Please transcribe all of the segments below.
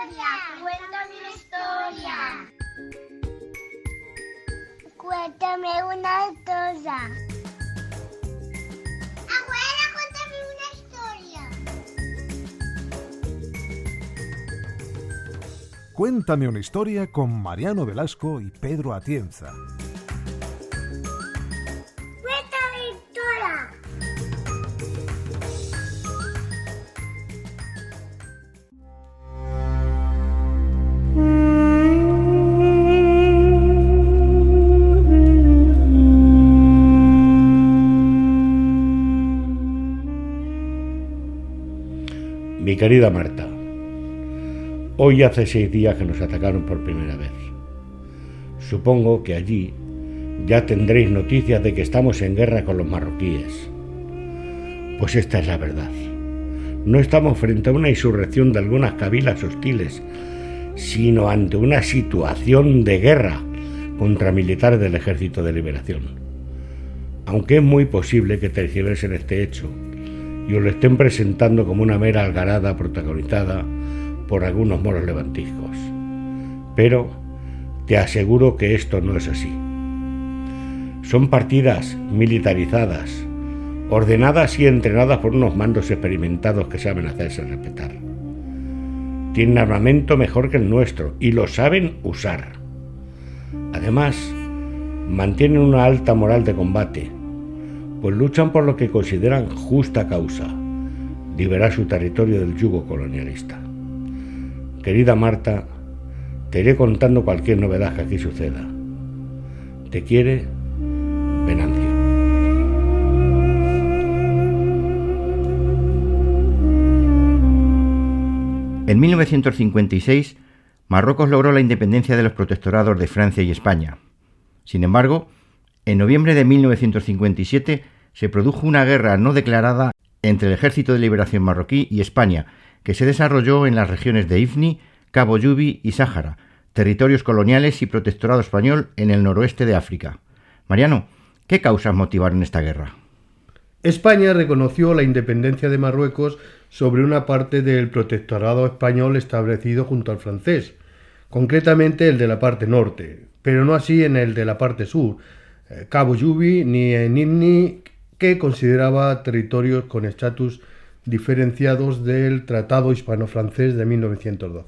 Cuéntame una historia. Cuéntame una cosa. Abuela, cuéntame una historia. Cuéntame una historia con Mariano Velasco y Pedro Atienza. Cuéntame historia. Mi querida Marta, hoy hace 6 días que nos atacaron por primera vez. Supongo que allí ya tendréis noticias de que estamos en guerra con los marroquíes. Pues esta es la verdad. No estamos frente a una insurrección de algunas cabilas hostiles, sino ante una situación de guerra contra militares del Ejército de Liberación. Aunque es muy posible que tergiversen este hecho y os lo estén presentando como una mera algarada protagonizada por algunos moros levantiscos. Pero te aseguro que esto no es así. Son partidas militarizadas, ordenadas y entrenadas por unos mandos experimentados que saben hacerse respetar. Tienen armamento mejor que el nuestro y lo saben usar. Además, mantienen una alta moral de combate, pues luchan por lo que consideran justa causa, liberar su territorio del yugo colonialista. Querida Marta, te iré contando cualquier novedad que aquí suceda. Te quiere, Venancio. En 1956, Marruecos logró la independencia de los protectorados de Francia y España. Sin embargo, en noviembre de 1957 se produjo una guerra no declarada entre el Ejército de Liberación marroquí y España, que se desarrolló en las regiones de Ifni, Cabo Yubi y Sáhara, territorios coloniales y protectorado español en el noroeste de África. Mariano, ¿qué causas motivaron esta guerra? España reconoció la independencia de Marruecos sobre una parte del protectorado español establecido junto al francés, concretamente el de la parte norte, pero no así en el de la parte sur, Cabo Yubi ni en Ifni, que consideraba territorios con estatus diferenciados del Tratado Hispano-Francés de 1912.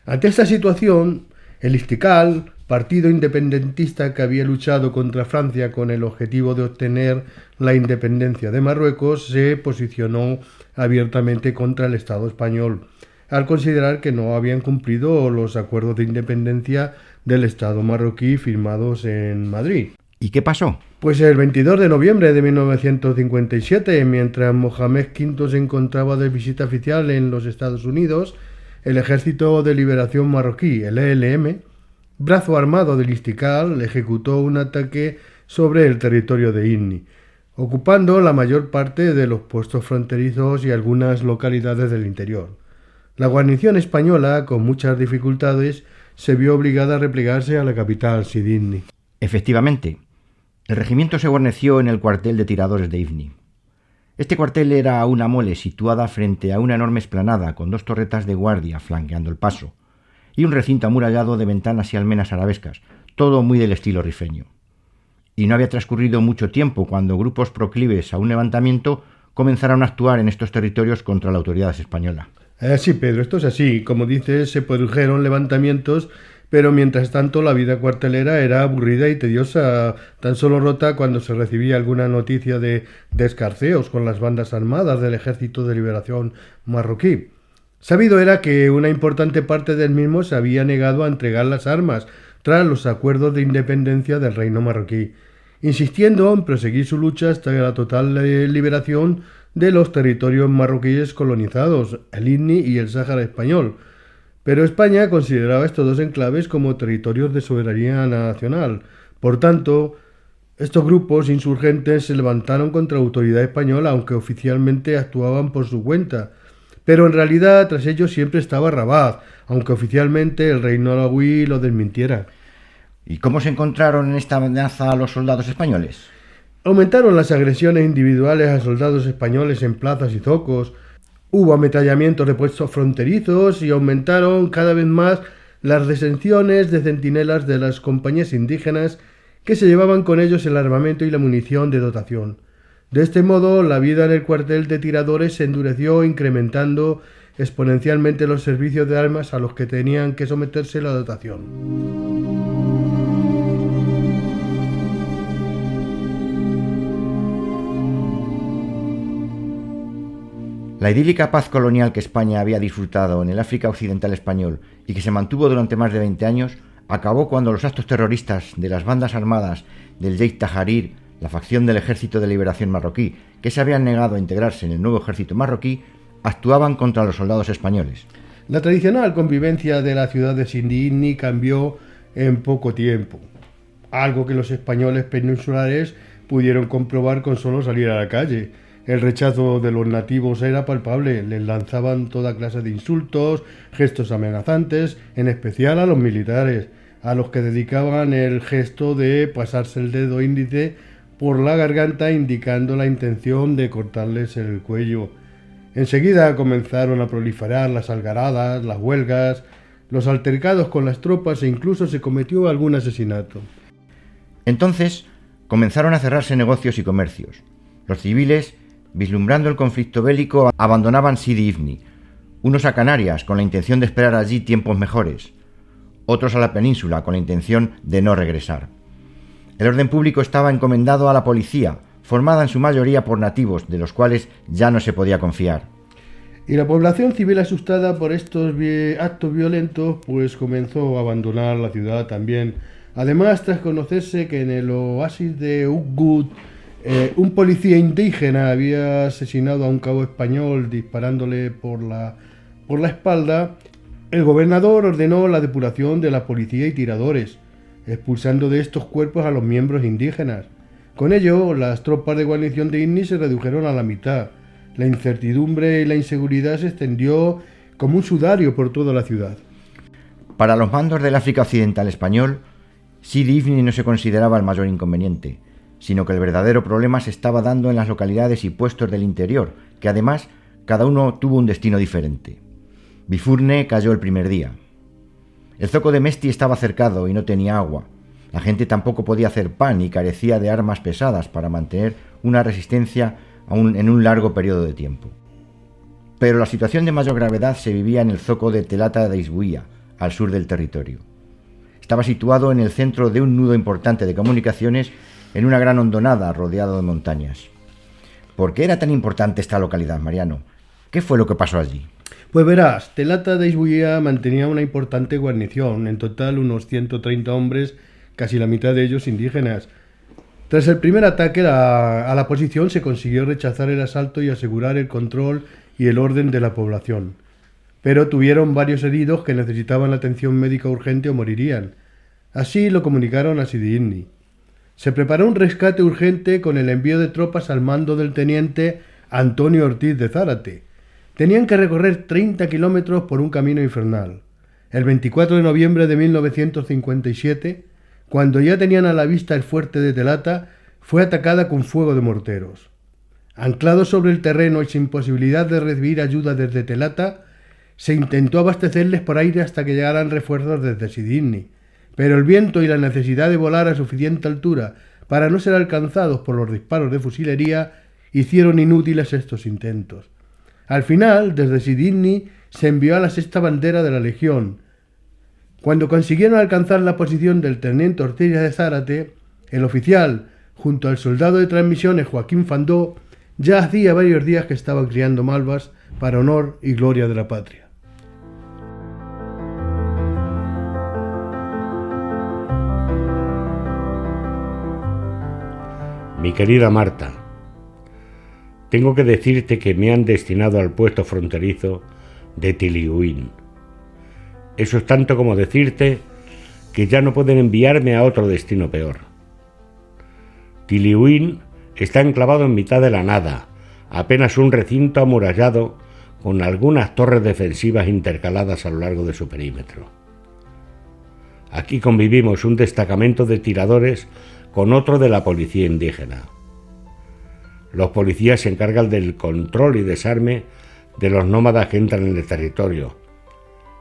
Ante esta situación, el Istiqlal, partido independentista que había luchado contra Francia con el objetivo de obtener la independencia de Marruecos, se posicionó abiertamente contra el Estado español, al considerar que no habían cumplido los acuerdos de independencia del Estado marroquí firmados en Madrid. ¿Y qué pasó? Pues el 22 de noviembre de 1957, mientras Mohamed V se encontraba de visita oficial en los Estados Unidos, el Ejército de Liberación marroquí, el ELM, brazo armado del Istiqlal, ejecutó un ataque sobre el territorio de Ifni, ocupando la mayor parte de los puestos fronterizos y algunas localidades del interior. La guarnición española, con muchas dificultades, se vio obligada a replegarse a la capital, Sidi. Efectivamente, el regimiento se guarneció en el cuartel de tiradores de Ifni. Este cuartel era una mole situada frente a una enorme explanada con 2 torretas de guardia flanqueando el paso y un recinto amurallado de ventanas y almenas arabescas, todo muy del estilo rifeño. Y no había transcurrido mucho tiempo cuando grupos proclives a un levantamiento comenzaron a actuar en estos territorios contra la autoridad española. Sí, Pedro, esto es así. Como dices, se produjeron levantamientos, pero mientras tanto la vida cuartelera era aburrida y tediosa, tan solo rota cuando se recibía alguna noticia de escarceos con las bandas armadas del Ejército de Liberación marroquí. Sabido era que una importante parte del mismo se había negado a entregar las armas tras los acuerdos de independencia del reino marroquí, insistiendo en proseguir su lucha hasta la total liberación de los territorios marroquíes colonizados, el Ifni y el Sáhara español. Pero España consideraba estos 2 enclaves como territorios de soberanía nacional. Por tanto, estos grupos insurgentes se levantaron contra la autoridad española, aunque oficialmente actuaban por su cuenta. Pero en realidad tras ellos siempre estaba Rabat, aunque oficialmente el reino alauí lo desmintiera. ¿Y cómo se encontraron en esta amenaza a los soldados españoles? Aumentaron las agresiones individuales a soldados españoles en plazas y zocos, Hubo ametrallamientos de puestos fronterizos y aumentaron cada vez más las deserciones de centinelas de las compañías indígenas que se llevaban con ellos el armamento y la munición de dotación. De este modo, la vida en el cuartel de tiradores se endureció, incrementando exponencialmente los servicios de armas a los que tenían que someterse la dotación. La idílica paz colonial que España había disfrutado en el África Occidental español y que se mantuvo durante más de 20 años, acabó cuando los actos terroristas de las bandas armadas del Yeit Tahrir, la facción del Ejército de Liberación Marroquí, que se habían negado a integrarse en el nuevo ejército marroquí, actuaban contra los soldados españoles. La tradicional convivencia de la ciudad de Sidi Ifni cambió en poco tiempo, algo que los españoles peninsulares pudieron comprobar con solo salir a la calle. El rechazo de los nativos era palpable, les lanzaban toda clase de insultos, gestos amenazantes, en especial a los militares, a los que dedicaban el gesto de pasarse el dedo índice por la garganta indicando la intención de cortarles el cuello. Enseguida comenzaron a proliferar las algaradas, las huelgas, los altercados con las tropas e incluso se cometió algún asesinato. Entonces comenzaron a cerrarse negocios y comercios. Los civiles, vislumbrando el conflicto bélico, abandonaban Sidi Ifni, unos a Canarias con la intención de esperar allí tiempos mejores, otros a la península con la intención de no regresar. El orden público estaba encomendado a la policía, formada en su mayoría por nativos, de los cuales ya no se podía confiar. Y la población civil, asustada por estos actos violentos, pues comenzó a abandonar la ciudad también. Además, tras conocerse que en el oasis de Ubud un policía indígena había asesinado a un cabo español disparándole por la espalda, el gobernador ordenó la depuración de la policía y tiradores, expulsando de estos cuerpos a los miembros indígenas. Con ello, las tropas de guarnición de Ifni se redujeron a la mitad. La incertidumbre y la inseguridad se extendió como un sudario por toda la ciudad. Para los mandos del África Occidental español, Sidi Ifni no se consideraba el mayor inconveniente, sino que el verdadero problema se estaba dando en las localidades y puestos del interior, que además cada uno tuvo un destino diferente. Bifurne cayó el primer día. El zoco de Mesti estaba cercado y no tenía agua. La gente tampoco podía hacer pan y carecía de armas pesadas para mantener una resistencia en un largo periodo de tiempo. Pero la situación de mayor gravedad se vivía en el zoco de Telata de Isbuía, al sur del territorio. Estaba situado en el centro de un nudo importante de comunicaciones en una gran hondonada rodeado de montañas. ¿Por qué era tan importante esta localidad, Mariano? ¿Qué fue lo que pasó allí? Pues verás, Telata de Isbuía mantenía una importante guarnición, en total unos 130 hombres, casi la mitad de ellos indígenas. Tras el primer ataque a la posición se consiguió rechazar el asalto y asegurar el control y el orden de la población. Pero tuvieron varios heridos que necesitaban atención médica urgente o morirían. Así lo comunicaron a Sidi Ifni. Se preparó un rescate urgente con el envío de tropas al mando del teniente Antonio Ortiz de Zárate. Tenían que recorrer 30 kilómetros por un camino infernal. El 24 de noviembre de 1957, cuando ya tenían a la vista el fuerte de Telata, fue atacada con fuego de morteros. Anclados sobre el terreno y sin posibilidad de recibir ayuda desde Telata, se intentó abastecerles por aire hasta que llegaran refuerzos desde Sidi Ifni. Pero el viento y la necesidad de volar a suficiente altura para no ser alcanzados por los disparos de fusilería hicieron inútiles estos intentos. Al final, desde Sidi Ifni se envió a la sexta bandera de la Legión. Cuando consiguieron alcanzar la posición del teniente Ortiz de Zárate, el oficial, junto al soldado de transmisiones Joaquín Fandó, ya hacía varios días que estaban criando malvas para honor y gloria de la patria. Mi querida Marta, tengo que decirte que me han destinado al puesto fronterizo de Tiliuín. Eso es tanto como decirte que ya no pueden enviarme a otro destino peor. Tiliuín está enclavado en mitad de la nada, apenas un recinto amurallado con algunas torres defensivas intercaladas a lo largo de su perímetro. Aquí convivimos un destacamento de tiradores con otro de la policía indígena. Los policías se encargan del control y desarme de los nómadas que entran en el territorio,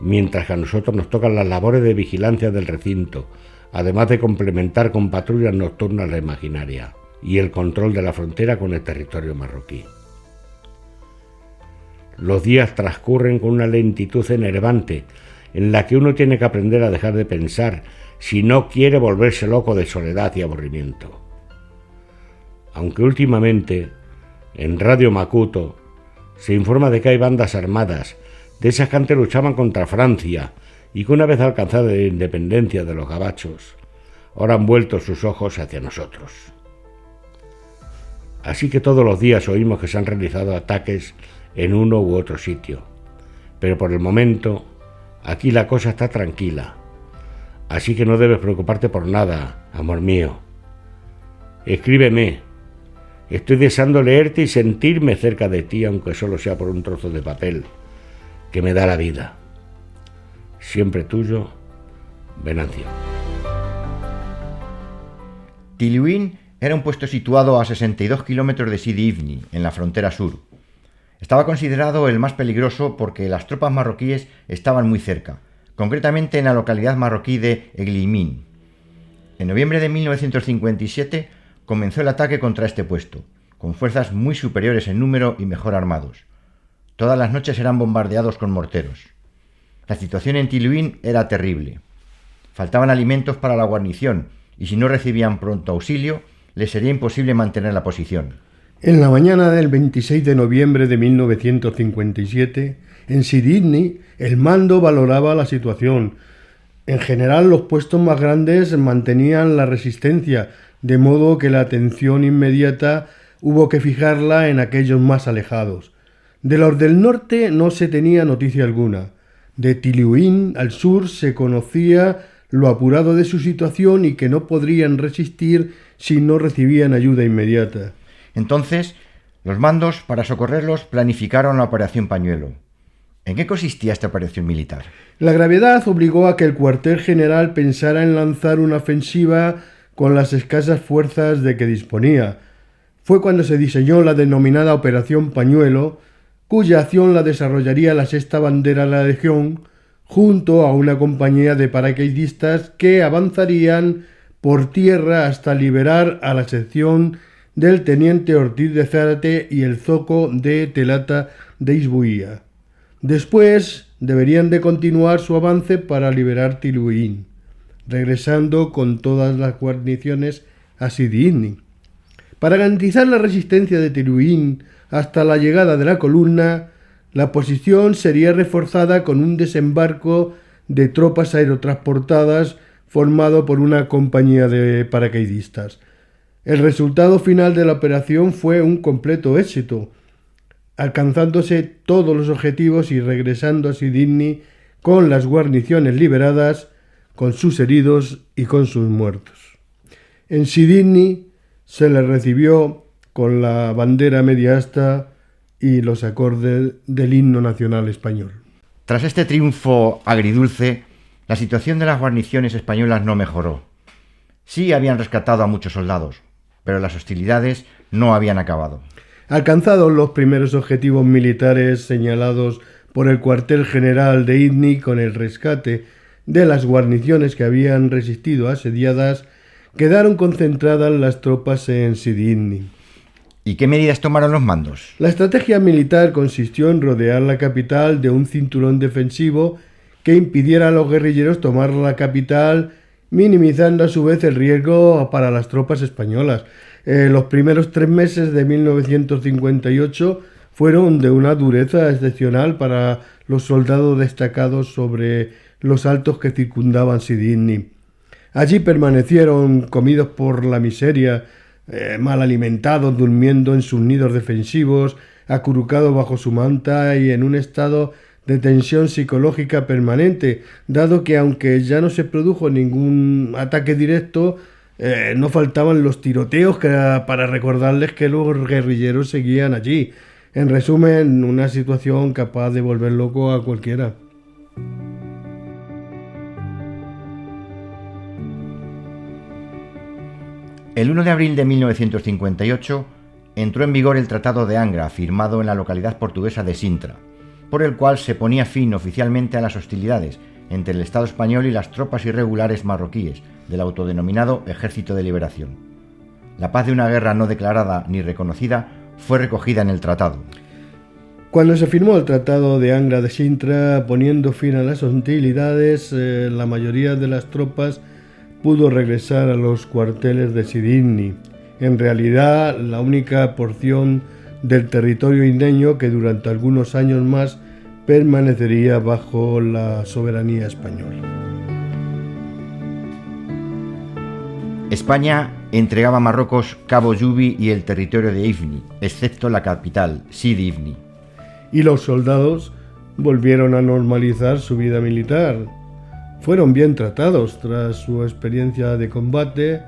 mientras que a nosotros nos tocan las labores de vigilancia del recinto, además de complementar con patrullas nocturnas la imaginaria y el control de la frontera con el territorio marroquí. Los días transcurren con una lentitud enervante en la que uno tiene que aprender a dejar de pensar si no quiere volverse loco de soledad y aburrimiento. Aunque últimamente, en Radio Macuto, se informa de que hay bandas armadas, de esas que antes luchaban contra Francia y que una vez alcanzada la independencia de los gabachos, ahora han vuelto sus ojos hacia nosotros. Así que todos los días oímos que se han realizado ataques en uno u otro sitio, pero por el momento aquí la cosa está tranquila, así que no debes preocuparte por nada, amor mío. Escríbeme, estoy deseando leerte y sentirme cerca de ti, aunque solo sea por un trozo de papel que me da la vida. Siempre tuyo, Venancio. Tiliuín era un puesto situado a 62 kilómetros de Sidi Ifni, en la frontera sur. Estaba considerado el más peligroso porque las tropas marroquíes estaban muy cerca, concretamente en la localidad marroquí de Eglimin. En noviembre de 1957 comenzó el ataque contra este puesto, con fuerzas muy superiores en número y mejor armados. Todas las noches eran bombardeados con morteros. La situación en Tiliuín era terrible. Faltaban alimentos para la guarnición y si no recibían pronto auxilio, les sería imposible mantener la posición. En la mañana del 26 de noviembre de 1957, en Sidi Ifni, el mando valoraba la situación. En general, los puestos más grandes mantenían la resistencia, de modo que la atención inmediata hubo que fijarla en aquellos más alejados. De los del norte no se tenía noticia alguna. De Tiliuín al sur se conocía lo apurado de su situación y que no podrían resistir si no recibían ayuda inmediata. Entonces, los mandos, para socorrerlos, planificaron la Operación Pañuelo. ¿En qué consistía esta operación militar? La gravedad obligó a que el cuartel general pensara en lanzar una ofensiva con las escasas fuerzas de que disponía. Fue cuando se diseñó la denominada Operación Pañuelo, cuya acción la desarrollaría la Sexta Bandera de la Legión, junto a una compañía de paracaidistas que avanzarían por tierra hasta liberar a la sección del teniente Ortiz de Zárate y el zoco de Telata de Isbuía. Después deberían de continuar su avance para liberar Tiliuín, regresando con todas las guarniciones a Sidi Ifni. Para garantizar la resistencia de Tiliuín hasta la llegada de la columna, la posición sería reforzada con un desembarco de tropas aerotransportadas formado por una compañía de paracaidistas. El resultado final de la operación fue un completo éxito, alcanzándose todos los objetivos y regresando a Sidi Ifni con las guarniciones liberadas, con sus heridos y con sus muertos. En Sidi Ifni se le recibió con la bandera media asta y los acordes del himno nacional español. Tras este triunfo agridulce, la situación de las guarniciones españolas no mejoró. Sí habían rescatado a muchos soldados, pero las hostilidades no habían acabado. Alcanzados los primeros objetivos militares señalados por el cuartel general de Ifni con el rescate de las guarniciones que habían resistido asediadas, quedaron concentradas las tropas en Sidi Ifni. ¿Y qué medidas tomaron los mandos? La estrategia militar consistió en rodear la capital de un cinturón defensivo que impidiera a los guerrilleros tomar la capital, minimizando a su vez el riesgo para las tropas españolas. Los primeros 3 meses de 1958 fueron de una dureza excepcional para los soldados destacados sobre los altos que circundaban Sidi Ifni. Allí permanecieron comidos por la miseria, mal alimentados, durmiendo en sus nidos defensivos, acurrucados bajo su manta y en un estado de tensión psicológica permanente, dado que aunque ya no se produjo ningún ataque directo, no faltaban los tiroteos para recordarles que los guerrilleros seguían allí. En resumen, una situación capaz de volver loco a cualquiera. El 1 de abril de 1958, entró en vigor el Tratado de Angra, firmado en la localidad portuguesa de Sintra, por el cual se ponía fin oficialmente a las hostilidades entre el Estado español y las tropas irregulares marroquíes del autodenominado Ejército de Liberación. La paz de una guerra no declarada ni reconocida fue recogida en el tratado. Cuando se firmó el Tratado de Angra de Sintra, poniendo fin a las hostilidades, la mayoría de las tropas pudo regresar a los cuarteles de Sidi Ifni, en realidad la única porción del territorio indeño que durante algunos años más permanecería bajo la soberanía española. España entregaba a Marruecos Cabo Yubi y el territorio de Ifni, excepto la capital, Sidi Ifni. Y los soldados volvieron a normalizar su vida militar. Fueron bien tratados tras su experiencia de combate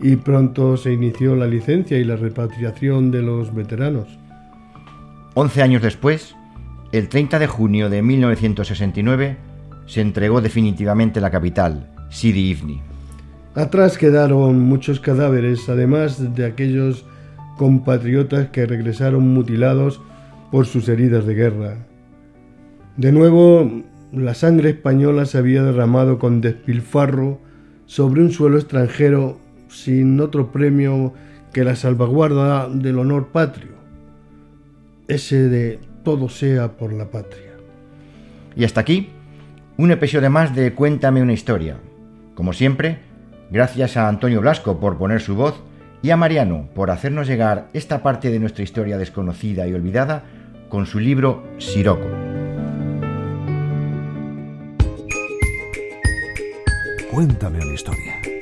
y pronto se inició la licencia y la repatriación de los veteranos. 11 años después, el 30 de junio de 1969, se entregó definitivamente la capital, Sidi Ifni. Atrás quedaron muchos cadáveres, además de aquellos compatriotas que regresaron mutilados por sus heridas de guerra. De nuevo, la sangre española se había derramado con despilfarro sobre un suelo extranjero sin otro premio que la salvaguarda del honor patrio, ese de todo sea por la patria. Y hasta aquí, un episodio más de Cuéntame una historia. Como siempre, gracias a Antonio Blasco por poner su voz y a Mariano por hacernos llegar esta parte de nuestra historia desconocida y olvidada con su libro Siroco. Cuéntame una historia.